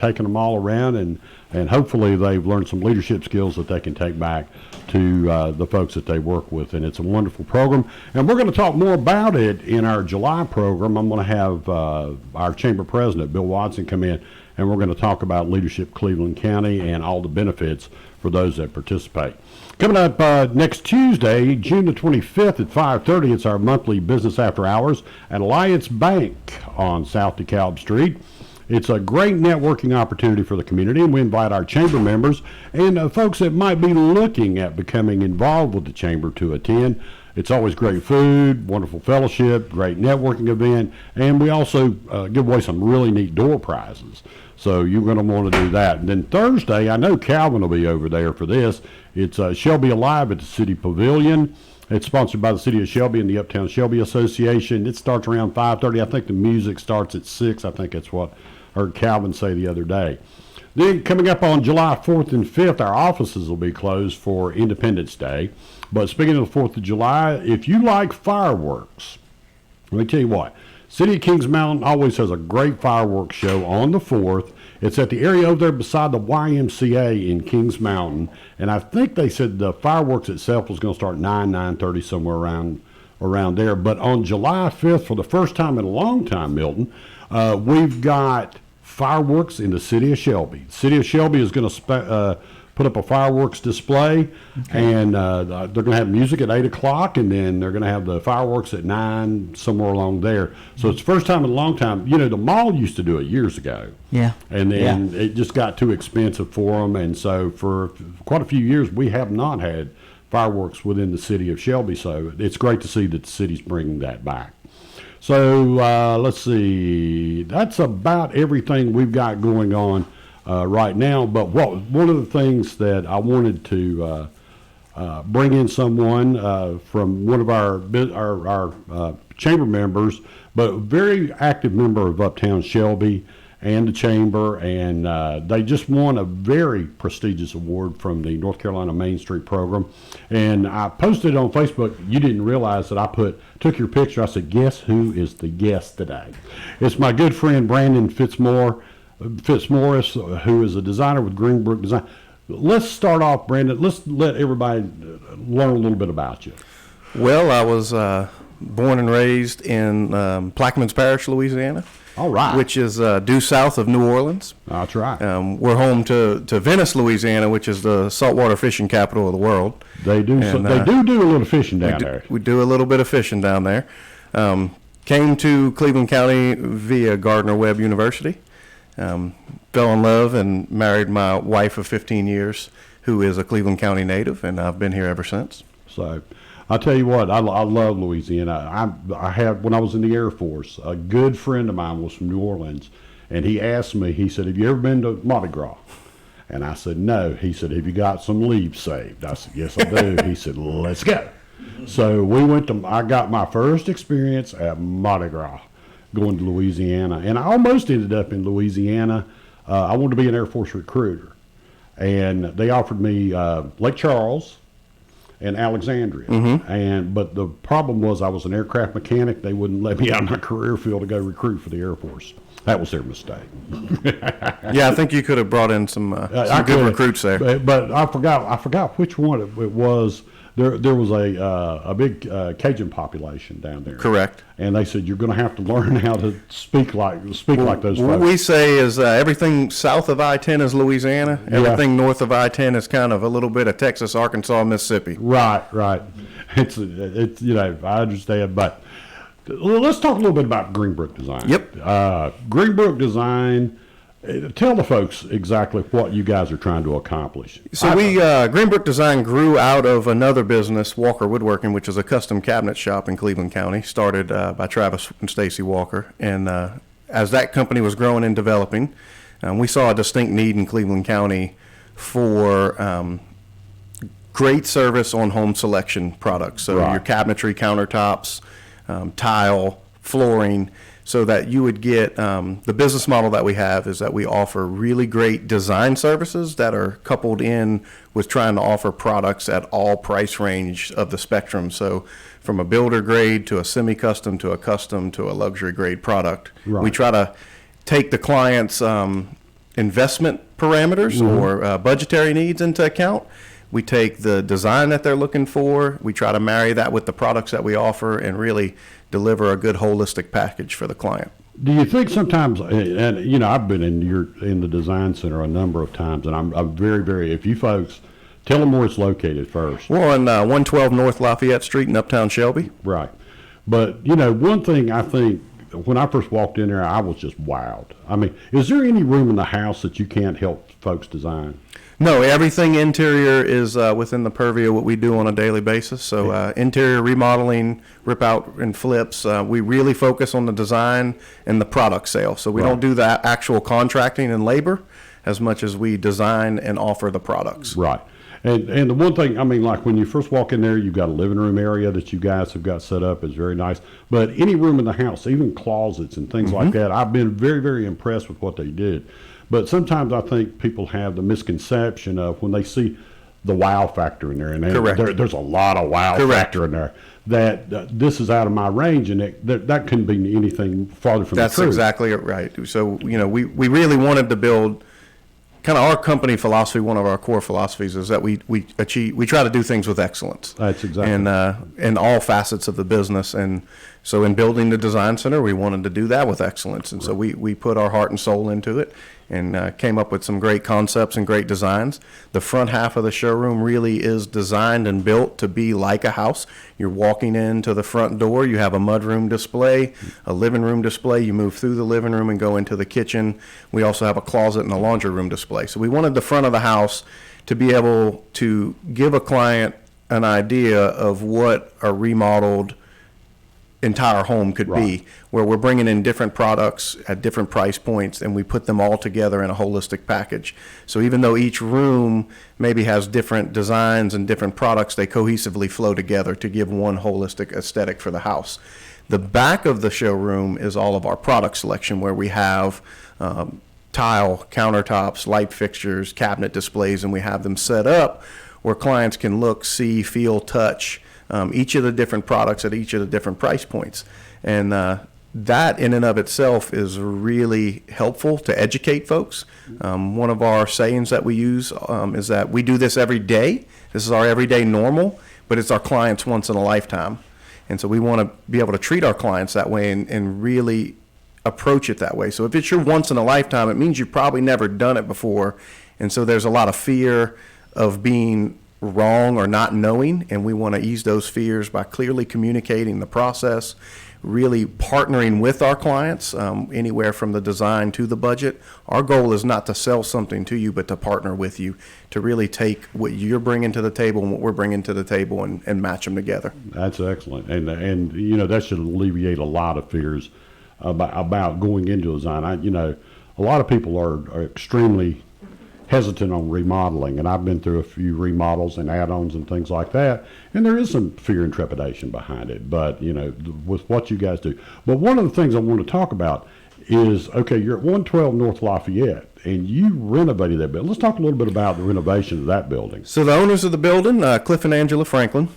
taking them all around, and hopefully they've learned some leadership skills that they can take back to the folks that they work with. And it's a wonderful program. And we're going to talk more about it in our July program. I'm going to have our chamber president, Bill Watson, come in, and we're going to talk about Leadership Cleveland County and all the benefits for those that participate. Coming up next Tuesday, June the 25th at 5:30, it's our monthly Business After Hours at Alliance Bank on South DeKalb Street. It's a great networking opportunity for the community, and we invite our chamber members and folks that might be looking at becoming involved with the chamber to attend. It's always great food, wonderful fellowship, great networking event, and we also give away some really neat door prizes. So you're going to want to do that. And then Thursday, I know Calvin will be over there for this. It's Shelby Alive at the City Pavilion. It's sponsored by the City of Shelby and the Uptown Shelby Association. It starts around 5:30. I think the music starts at 6. I think that's what I heard Calvin say the other day. Then coming up on July 4th and 5th, our offices will be closed for Independence Day. But speaking of the 4th of July, if you like fireworks, let me tell you what. City of Kings Mountain always has a great fireworks show on the 4th. It's at the area over there beside the YMCA in Kings Mountain. And I think they said the fireworks itself was going to start 9:30, somewhere around there. But on July 5th, for the first time in a long time, Milton, we've got fireworks in the City of Shelby. The City of Shelby is going to put up a fireworks display, and they're going to have music at 8 o'clock, and then they're going to have the fireworks at 9, somewhere along there. So it's the first time in a long time. You know, the mall used to do it years ago. Yeah. And then it just got too expensive for them, and so for quite a few years we have not had fireworks within the City of Shelby. So it's great to see that the city's bringing that back. So let's see. That's about everything we've got going on right now. But one of the things that I wanted to bring in someone from one of our chamber members, but a very active member of Uptown Shelby and the chamber, and they just won a very prestigious award from the North Carolina Main Street program. And I posted it on Facebook. You didn't realize that I took your picture. I said, guess who is the guest today? It's my good friend Brandon Fitzmorris, who is a designer with Greenbrook Design. Let's start off, Brandon. Let's let everybody learn a little bit about you. Well, I was born and raised in Plaquemines Parish, Louisiana. All right. Which is due south of New Orleans. That's right. We're home to Venice, Louisiana, which is the saltwater fishing capital of the world. They do. They do a little fishing down there. We do a little bit of fishing down there. Came to Cleveland County via Gardner-Webb University. Fell in love and married my wife of 15 years, who is a Cleveland County native, and I've been here ever since. So, I'll tell you what, I love Louisiana. I had, when I was in the Air Force, a good friend of mine was from New Orleans, and he asked me, he said, have you ever been to Mardi Gras? And I said, no. He said, have you got some leaves saved? I said, yes, I do. He said, let's go. So I got my first experience at Mardi Gras, going to Louisiana. And I almost ended up in Louisiana. I wanted to be an Air Force recruiter. And they offered me Lake Charles and Alexandria. But the problem was I was an aircraft mechanic. They wouldn't let me out of my career field to go recruit for the Air Force. That was their mistake. Yeah, I think you could have brought in some good recruits there. But I forgot which one it was. There was a big Cajun population down there. Correct. And they said you're going to have to learn how to speak like those folks. What we say is everything south of I-10 is Louisiana. Everything north of I-10 is kind of a little bit of Texas, Arkansas, Mississippi. Right. It's I understand, but let's talk a little bit about Greenbrook Design. Yep. Greenbrook Design. Tell the folks exactly what you guys are trying to accomplish. So Greenbrook Design grew out of another business, Walker Woodworking, which is a custom cabinet shop in Cleveland County, started by Travis and Stacy Walker. And as that company was growing and developing, we saw a distinct need in Cleveland County for great service on home selection products. So your cabinetry, countertops, tile, flooring, so that you would get the business model that we have is that we offer really great design services that are coupled in with trying to offer products at all price range of the spectrum. So from a builder grade to a semi-custom to a custom to a luxury grade product. Right. We try to take the client's investment parameters or budgetary needs into account. We take the design that they're looking for. We try to marry that with the products that we offer and really deliver a good holistic package for the client. Do you think sometimes, and you know, I've been in the design center a number of times, and I'm very, very, if you folks, tell them where it's located first. We're on 112 North Lafayette Street in Uptown Shelby. Right. But, you know, one thing I think, when I first walked in there, I was just wowed. I mean, is there any room in the house that you can't help folks design? No, everything interior is within the purview of what we do on a daily basis. So interior remodeling, rip out and flips. We really focus on the design and the product sale. So we don't do the actual contracting and labor as much as we design and offer the products. Right. And the one thing, I mean, like when you first walk in there, you've got a living room area that you guys have got set up. It's very nice. But any room in the house, even closets and things like that, I've been very, very impressed with what they did. But sometimes I think people have the misconception of when they see the wow factor in there, and there's a lot of wow factor in there, that this is out of my range, and that couldn't be anything farther from the truth. That's exactly right. So, you know, we really wanted to build kind of our company philosophy. One of our core philosophies is that we try to do things with excellence. That's exactly. And in all facets of the business. And so in building the design center, we wanted to do that with excellence. And so we put our heart and soul into it and came up with some great concepts and great designs. The front half of the showroom really is designed and built to be like a house. You're walking into the front door, you have a mudroom display, a living room display, you move through the living room and go into the kitchen. We also have a closet and a laundry room display. So we wanted the front of the house to be able to give a client an idea of what a remodeled entire home could be, where we're bringing in different products at different price points and we put them all together in a holistic package. So even though each room maybe has different designs and different products, they cohesively flow together to give one holistic aesthetic for the house. The back of the showroom is all of our product selection, where we have tile, countertops, light fixtures, cabinet displays, and we have them set up where clients can look, see, feel, touch each of the different products at each of the different price points. And that in and of itself is really helpful to educate folks. One of our sayings that we use is that we do this every day. This is our everyday normal, but it's our clients once in a lifetime. And so we want to be able to treat our clients that way and really approach it that way. So if it's your once in a lifetime, it means you've probably never done it before. And so there's a lot of fear of being wrong or not knowing, and we want to ease those fears by clearly communicating the process, really partnering with our clients, anywhere from the design to the budget. Our goal is not to sell something to you, but to partner with you, to really take what you're bringing to the table and what we're bringing to the table and match them together. That's excellent. And you know, that should alleviate a lot of fears about going into design. You know, a lot of people are extremely hesitant on remodeling, and I've been through a few remodels and add-ons and things like that, and there is some fear and trepidation behind it, but you know, with what you guys do. But one of the things I want to talk about is, okay, you're at 112 North Lafayette and you renovated that building. Let's talk a little bit about the renovation of that building. So the owners of the building, Cliff and Angela Franklin,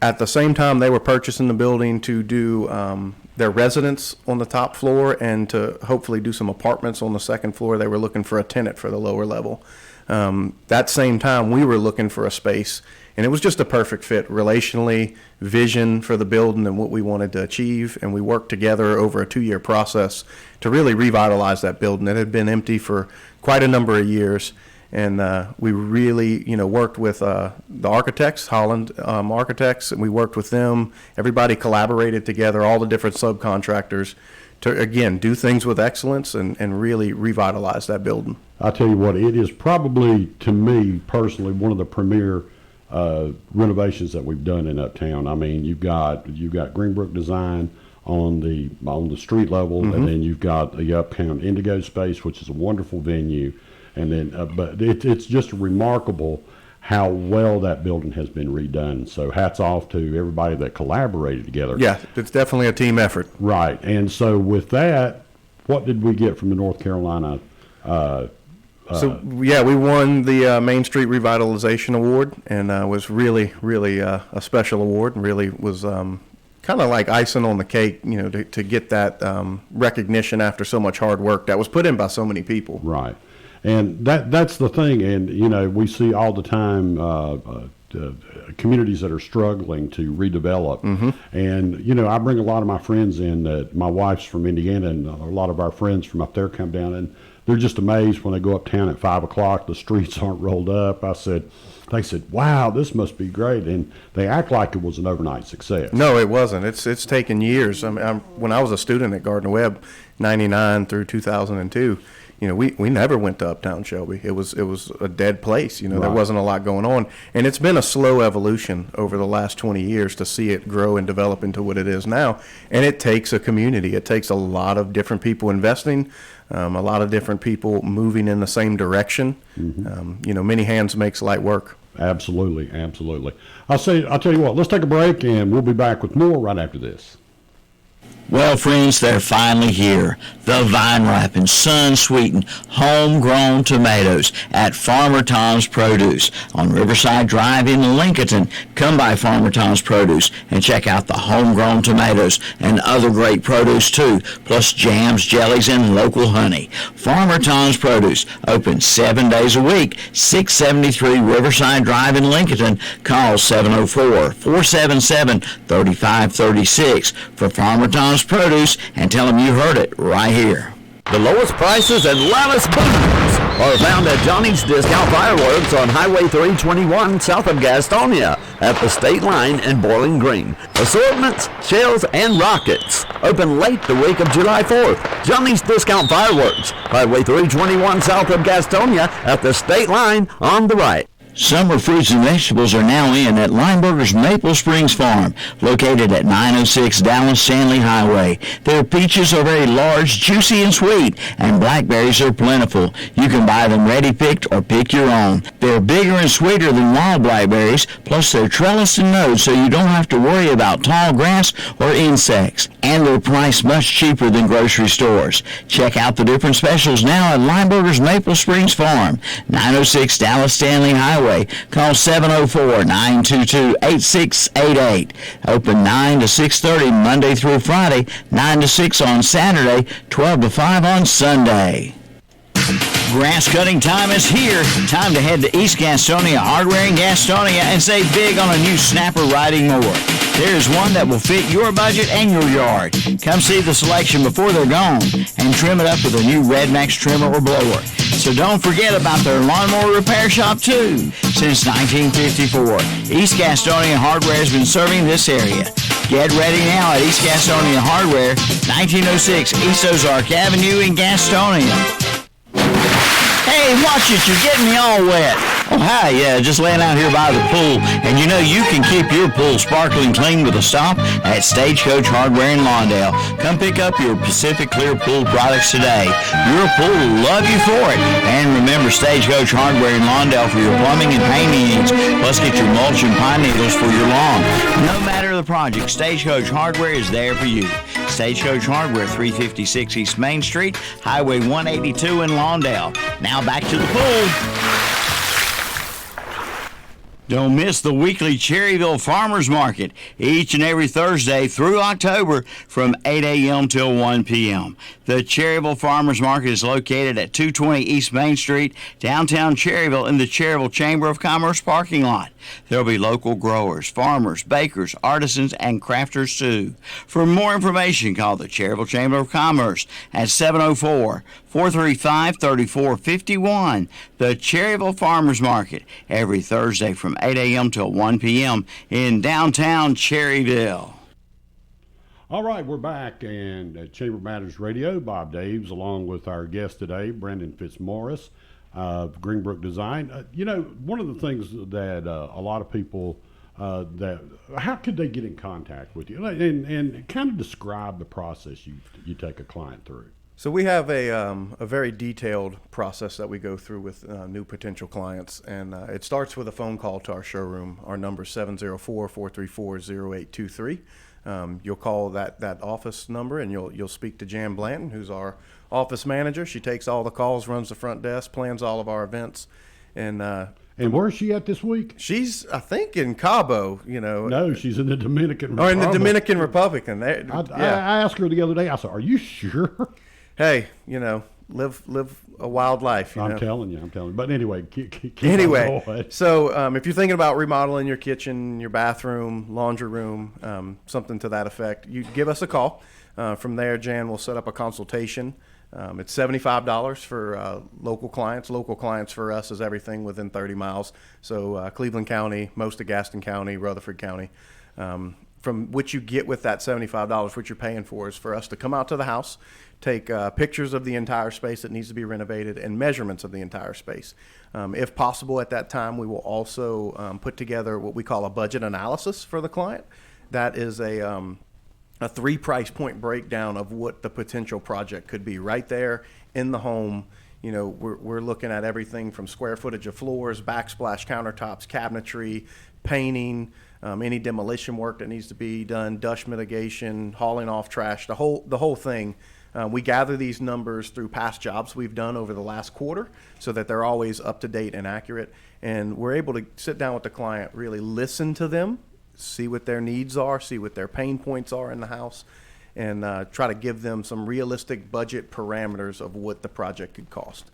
at the same time they were purchasing the building to do their residence on the top floor and to hopefully do some apartments on the second floor. They were looking for a tenant for the lower level. That same time we were looking for a space, and it was just a perfect fit relationally, vision for the building and what we wanted to achieve. And we worked together over a 2-year process to really revitalize that building. It had been empty for quite a number of years. And we really, you know, worked with the architects, Holland Architects, and we worked with them. Everybody collaborated together, all the different subcontractors, to, again, do things with excellence and really revitalize that building. I'll tell you what, it is probably, to me personally, one of the premier renovations that we've done in Uptown. I mean, you've got Greenbrook Design on the street level, and then you've got the Uptown Indigo space, which is a wonderful venue. And then, but it's just remarkable how well that building has been redone. So hats off to everybody that collaborated together. Yeah, it's definitely a team effort. Right. And so with that, what did we get from the North Carolina? We won the Main Street Revitalization Award, and was really, really a special award, and really was kind of like icing on the cake, to get that recognition after so much hard work that was put in by so many people. Right. And that's the thing. And, we see all the time communities that are struggling to redevelop. Mm-hmm. And, I bring a lot of my friends in that my wife's from Indiana, and a lot of our friends from up there come down, and they're just amazed when they go uptown at 5 o'clock, the streets aren't rolled up. They said, wow, this must be great. And they act like it was an overnight success. No, it wasn't. It's taken years. I mean, when I was a student at Gardner Webb, 99 through 2002, we never went to Uptown Shelby. It was a dead place. There Right. wasn't a lot going on. And it's been a slow evolution over the last 20 years to see it grow and develop into what it is now. And it takes a community. It takes a lot of different people investing, a lot of different people moving in the same direction. Mm-hmm. Many hands makes light work. Absolutely, absolutely. I'll tell you what, let's take a break, and we'll be back with more right after this. Well, friends, they're finally here. The vine-ripened, sun-sweetened, homegrown tomatoes at Farmer Tom's Produce on Riverside Drive in Lincolnton. Come by Farmer Tom's Produce and check out the homegrown tomatoes and other great produce, too, plus jams, jellies, and local honey. Farmer Tom's Produce, open 7 days a week, 673 Riverside Drive in Lincolnton. Call 704-477-3536 for Farmer Tom's Produce and tell them you heard it right here. The lowest prices and loudest booms are found at Johnny's Discount Fireworks on Highway 321 south of Gastonia at the state line in Bowling Green. Assortments, shells, and rockets. Open late the week of July 4th. Johnny's Discount Fireworks, Highway 321 south of Gastonia at the state line on the right. Summer fruits and vegetables are now in at Lineberger's Maple Springs Farm, located at 906 Dallas Stanley Highway. Their peaches are very large, juicy, and sweet, and blackberries are plentiful. You can buy them ready-picked or pick your own. They're bigger and sweeter than wild blackberries, plus they're trellised and node, so you don't have to worry about tall grass or insects. And they're priced much cheaper than grocery stores. Check out the different specials now at Lineberger's Maple Springs Farm, 906 Dallas Stanley Highway. Call 704-922-8688. Open 9 to 6:30 Monday through Friday, 9 to 6 on Saturday, 12 to 5 on Sunday. Grass cutting time is here. Time to head to East Gastonia Hardware in Gastonia and save big on a new snapper riding mower. There's one that will fit your budget and your yard. Come see the selection before they're gone and trim it up with a new Red Max trimmer or blower. So don't forget about their lawnmower repair shop too. Since 1954, East Gastonia Hardware has been serving this area. Get ready now at East Gastonia Hardware, 1906 East Ozark Avenue in Gastonia. Hey, watch it, you're getting me all wet. Oh, hi, yeah, just laying out here by the pool. And you know you can keep your pool sparkling clean with a stop at Stagecoach Hardware in Lawndale. Come pick up your Pacific Clear Pool products today. Your pool will love you for it. And remember Stagecoach Hardware in Lawndale for your plumbing and painting needs. Plus get your mulch and pine needles for your lawn. No matter the project, Stagecoach Hardware is there for you. Stagecoach Hardware, 356 East Main Street, Highway 182 in Lawndale. Now back to the pool. Don't miss the weekly Cherryville Farmers Market each and every Thursday through October from 8 a.m. till 1 p.m. The Cherryville Farmers Market is located at 220 East Main Street, downtown Cherryville, in the Cherryville Chamber of Commerce parking lot. There will be local growers, farmers, bakers, artisans, and crafters too. For more information, call the Cherryville Chamber of Commerce at 704-435-3451. The Cherryville Farmers Market, every Thursday from 8 a.m. till 1 p.m. in downtown Cherryville. All right, we're back, and at Chamber Matters Radio, Bob Daves, along with our guest today, Brandon Fitzmaurice of Greenbrook Design. One of the things that a lot of people, how could they get in contact with you? And kind of describe the process you take a client through. So we have a very detailed process that we go through with new potential clients, and it starts with a phone call to our showroom. Our number is 704-434-0823. You'll call that office number, and you'll speak to Jan Blanton, who's our office manager. She takes all the calls, runs the front desk, plans all of our events, and And where's she at this week? She's, I think, in Cabo, No, she's in the Dominican or in Republic. the Dominican Republic. And I asked her the other day, I said, are you sure? Hey, live a wild life. I'm telling you. But anyway, keep Anyway, on going. so if you're thinking about remodeling your kitchen, your bathroom, laundry room, something to that effect, you give us a call. From there, Jan will set up a consultation. It's $75 for local clients. Local clients for us is everything within 30 miles. So Cleveland County, most of Gaston County, Rutherford County. From what you get with that $75, what you're paying for is for us to come out to the house, take pictures of the entire space that needs to be renovated and measurements of the entire space. If possible at that time, we will also put together what we call a budget analysis for the client. That is a 3 price point breakdown of what the potential project could be right there in the home. We're looking at everything from square footage of floors, backsplash countertops, cabinetry, painting, any demolition work that needs to be done, dust mitigation, hauling off trash, the whole thing. We gather these numbers through past jobs we've done over the last quarter so that they're always up to date and accurate. And we're able to sit down with the client, really listen to them, see what their needs are, see what their pain points are in the house, and try to give them some realistic budget parameters of what the project could cost.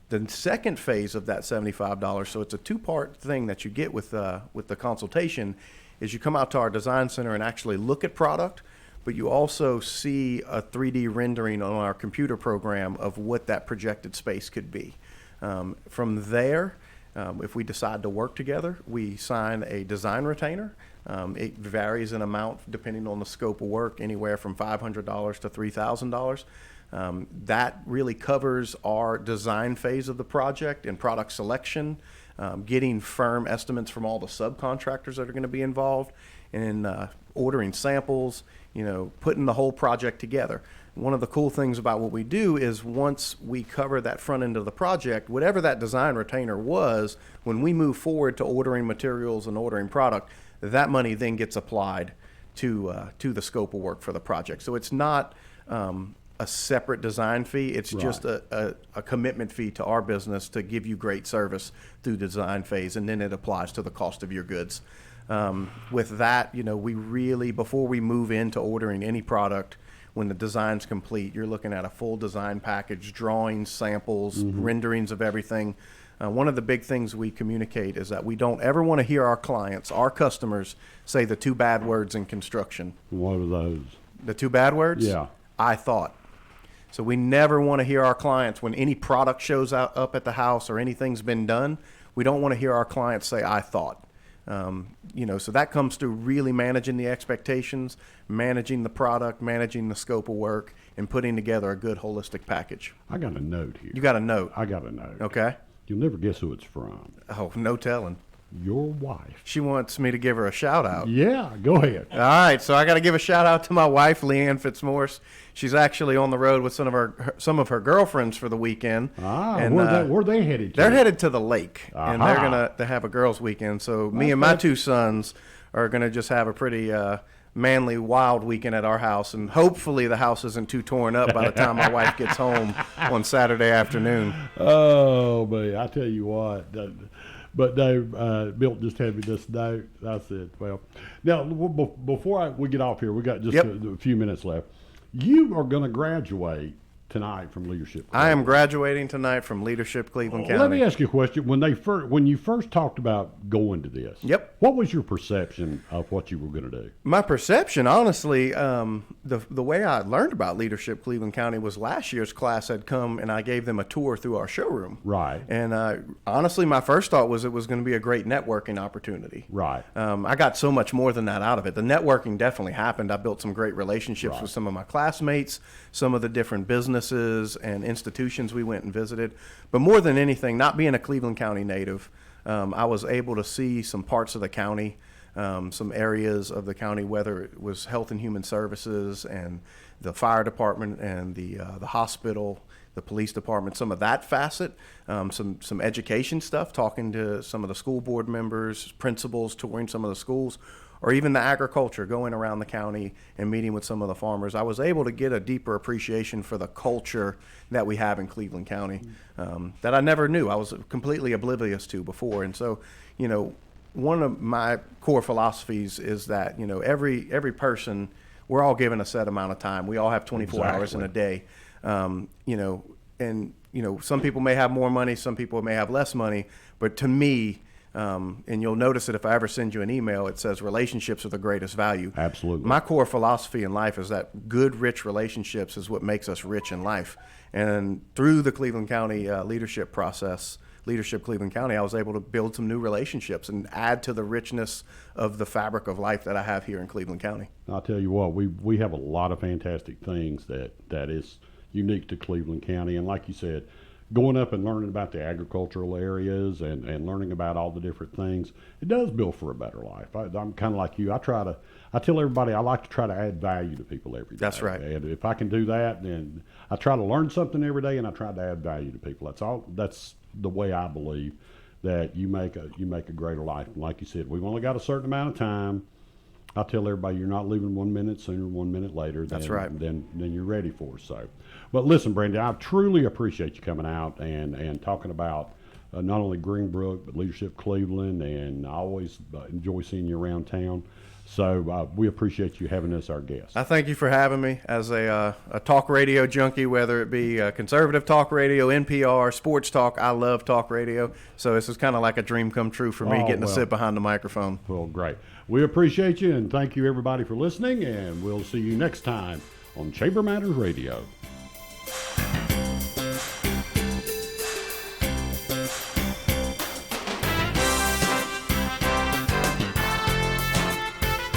The second phase of that $75, so it's a 2-part thing that you get with the consultation, is you come out to our design center and actually look at product, but you also see a 3D rendering on our computer program of what that projected space could be. From there, if we decide to work together, we sign a design retainer. It varies in amount depending on the scope of work, anywhere from $500 to $3,000. That really covers our design phase of the project and product selection, getting firm estimates from all the subcontractors that are going to be involved, and ordering samples, putting the whole project together. One of the cool things about what we do is once we cover that front end of the project, whatever that design retainer was, when we move forward to ordering materials and ordering product, that money then gets applied to the scope of work for the project. So it's not a separate design fee. It's just a commitment fee to our business to give you great service through the design phase, and then it applies to the cost of your goods. With that, we really, before we move into ordering any product, when the design's complete, you're looking at a full design package, drawings, samples, renderings of everything. One of the big things we communicate is that we don't ever want to hear our clients, our customers, say the 2 bad words in construction. What are those? The 2 bad words? Yeah. I thought. So we never want to hear our clients, when any product shows up at the house or anything's been done, we don't want to hear our clients say, I thought. So that comes through really managing the expectations, managing the product, managing the scope of work, and putting together a good holistic package. I got a note here. You got a note? I got a note. Okay. You'll never guess who it's from. Oh, no telling. Your wife. She wants me to give her a shout out. Yeah, go ahead. All right, so I got to give a shout out to my wife, Leanne Fitzmaurice. She's actually on the road with some of her girlfriends for the weekend. And where they headed to? They're headed to the lake, and they're Aha. to have a girls' weekend. So me and my 2 sons are gonna just have a pretty manly, wild weekend at our house, and hopefully the house isn't too torn up by the time my wife gets home on Saturday afternoon. Oh, man, I tell you what. But Dave, Bill just had me this note. I said, well, now, before we get off here, we got just a few minutes left. You are going to graduate tonight from Leadership Cleveland. I am graduating tonight from Leadership Cleveland County. Let me ask you a question. When you first talked about going to this, Yep. what was your perception of what you were going to do? My perception, honestly, the way I learned about Leadership Cleveland County was last year's class had come and I gave them a tour through our showroom. Right. And honestly, my first thought was it was going to be a great networking opportunity. Right. I got so much more than that out of it. The networking definitely happened. I built some great relationships with some of my classmates, some of the different businesses and institutions we went and visited. But more than anything, not being a Cleveland County native, I was able to see some parts of the county, some areas of the county, whether it was Health and Human Services and the fire department and the hospital, the police department, some of that facet, some education stuff, talking to some of the school board members, principals, touring some of the schools, or even the agriculture, going around the county and meeting with some of the farmers, I was able to get a deeper appreciation for the culture that we have in Cleveland County that I never knew. I was completely oblivious to before. And so, one of my core philosophies is that, every person, we're all given a set amount of time. We all have 24 hours in a day. Some people may have more money, some people may have less money, but to me, and you'll notice it if I ever send you an email, it says relationships are the greatest value. Absolutely. My core philosophy in life is that good, rich relationships is what makes us rich in life. And through the Cleveland County leadership process, Leadership Cleveland County, I was able to build some new relationships and add to the richness of the fabric of life that I have here in Cleveland County. I'll tell you what, we have a lot of fantastic things that is unique to Cleveland County. And like you said, going up and learning about the agricultural areas and learning about all the different things, it does build for a better life. I'm kind of like you. I tell everybody I like to try to add value to people every day. That's right. And if I can do that, then I try to learn something every day, and I try to add value to people. That's the way I believe that you make a greater life. And like you said, we've only got a certain amount of time. I tell everybody you're not leaving 1 minute sooner, 1 minute later. That's right. Then you're ready for it. So, but listen, Brandon, I truly appreciate you coming out and talking about not only Greenbrook but Leadership Cleveland, and I always enjoy seeing you around town. So we appreciate you having us our guest. I thank you for having me. As a talk radio junkie, whether it be conservative talk radio, NPR, sports talk, I love talk radio. So this is kind of like a dream come true for me, getting to sit behind the microphone. Well, great. We appreciate you, and thank you everybody for listening, and we'll see you next time on Chamber Matters Radio.